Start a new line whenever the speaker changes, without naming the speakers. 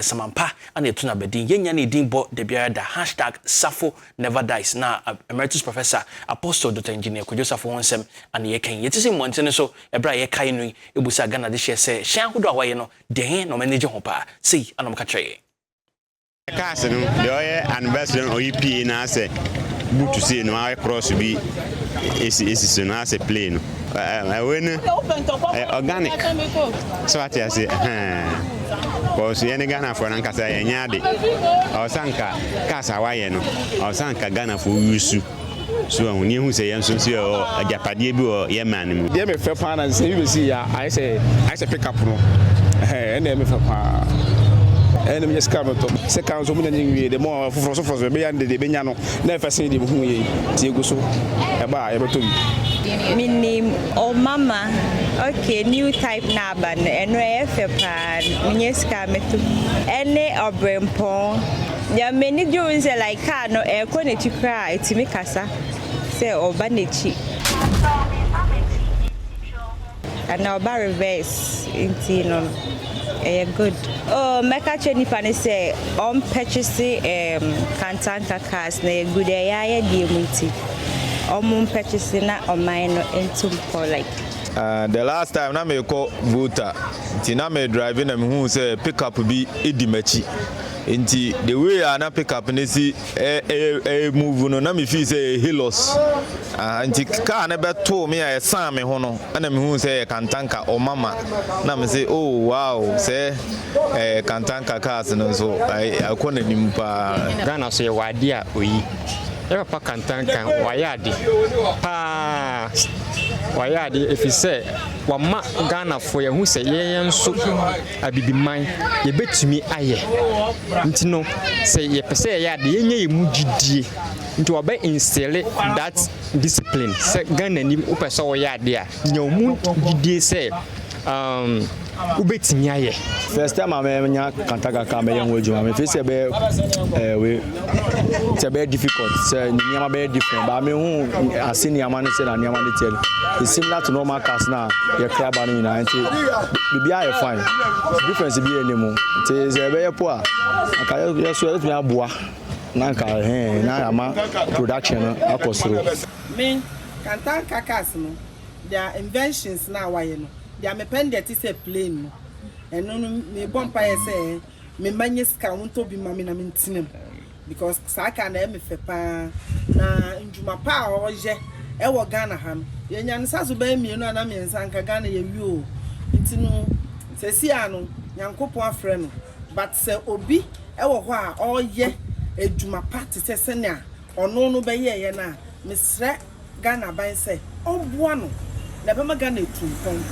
Samampa and the tuna bedin yenya ni dimbo de biara da #Safo never dies na emeritus professor apostle Dr. Engineer Kujosafo wonsem and ye kan yetisi montene so ebra ye kai nu ebusa Ghana de hye se hyan hodo awaye no de no manage ho pa sei anom ka tweye
cars no de oye anniversary OEP na say butu say no I cross bi esi no as a plane when organic so what I say because any Ghana for Nankasa Yanyade or Sanka Casa Wayeno or Sanka Ghana for Yusu. So when you say I'm so or a Japadibu or Yeman.
Dear me fair pan and say you see I say pick up no. And then me for and me just come to second so many the more for be and the Benyano never see the who ye Tiguso about everything.
My name Mama. Okay, new type naban and pan minyeska metu. Ene obrempon. Ya many during say like car no air to cry to me casa. Say obanechi. And now bar reverse intino. Good. Oh, Mecca Chenifani say purchasing Kantanka cars na good aya diamuti. Purchasing na on mine into for like.
The last time na me call voter, tina me driving and who say pick up be idimachi. Inti the way I na pick up nesi move no na me feel say hilos. Inti car na be to me a san me ho no na me who say Kantanka or mama na me say oh wow say Kantanka cars no so I kona nim pa
Ghana so ye wade a oyi e pa Kantanka wayade pa wayade if you say wama Ghana for ye hu say ye nso abibiman ye betumi aye nti no say ye pese ye ade ye nya ye mugidie nti oba instill that discipline say Ghana ni upese wo ye ade a nya mu gidie say ubetimi aye
first time I nya Kantanka ka me yan wajuma me face be we it's a very difficult say nyama be different but me hu asini man say na nyama dey tell it's similar to normal cars na your crab and na nti bibia you fine difference be anymore nti say be po a aka you so let me aboa na ka na ama production akosoro
me Kantanka cars no their inventions na why no their mepende say plane no eno no me bompa say me manye ska wonto bi ma me na mentinem because saka na me fepa na njuma pa oje e wo Ghana ha no ye nya nsa so ba mi no na me nsa nka Ghana ye wi o ntino se si ano nyankopon afre no but se obi e wo ho a oye ejuma pa te se na ono no be ye na me sre Ghana ban se oboa no na be ma Ghana etumpon